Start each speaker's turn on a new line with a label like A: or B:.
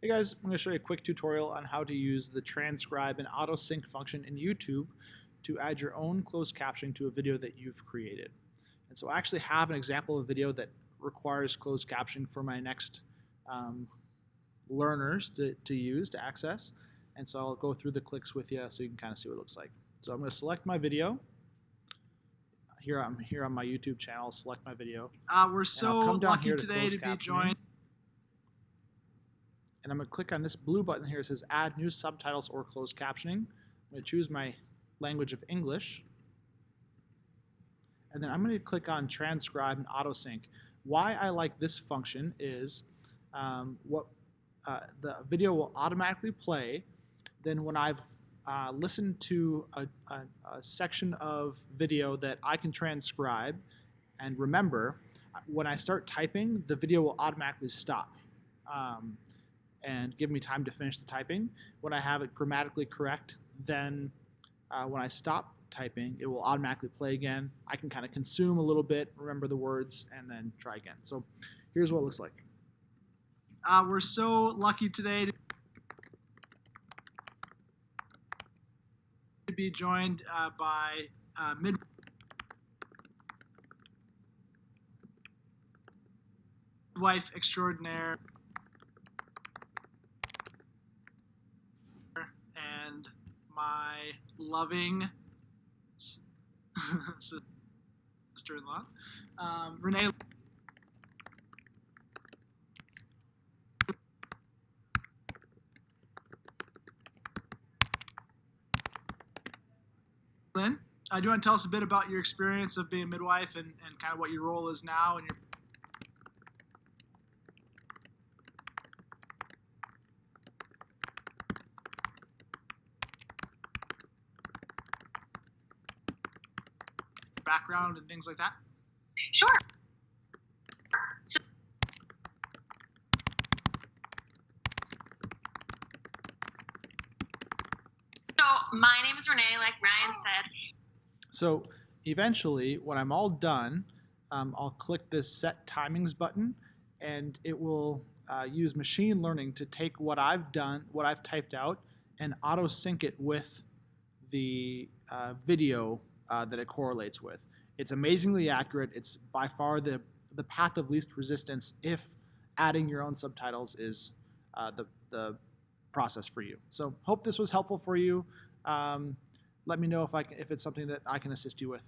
A: Hey guys, I'm going to show you a quick tutorial on how to use the transcribe and autosync function in YouTube to add your own closed captioning to a video that you've created. And so I actually have an example of a video that requires closed captioning for my next learners to use, to access. And so I'll go through the clicks with you so you can kind of see what it looks like. So I'm going to select my video. Here I'm here on my YouTube channel, select my video.
B: We're so lucky today to be joined.
A: And I'm going to click on this blue button here. It says Add New Subtitles or Closed Captioning. I'm going to choose my language of English. And then I'm going to click on Transcribe and Autosync. Why I like this function is the video will automatically play. Then when I've listened to a section of video that I can transcribe and remember, when I start typing, the video will automatically stop. And give me time to finish the typing. When I have it grammatically correct, then when I stop typing, it will automatically play again. I can kind of consume a little bit, remember the words, and then try again. So here's what it looks like.
B: We're so lucky today to be joined by midwife extraordinaire and my loving sister-in-law, Renee. Lynn, do you want to tell us a bit about your experience of being a midwife and kind of what your role is now and your background and things like that?
C: Sure. So my name is Renee, like Ryan said.
A: So eventually, when I'm all done, I'll click this Set Timings button, and it will use machine learning to take what I've done, what I've typed out, and auto-sync it with the video that it correlates with. It's amazingly accurate. It's by far the path of least resistance if adding your own subtitles is the process for you. So hope this was helpful for you. Let me know if it's something that I can assist you with.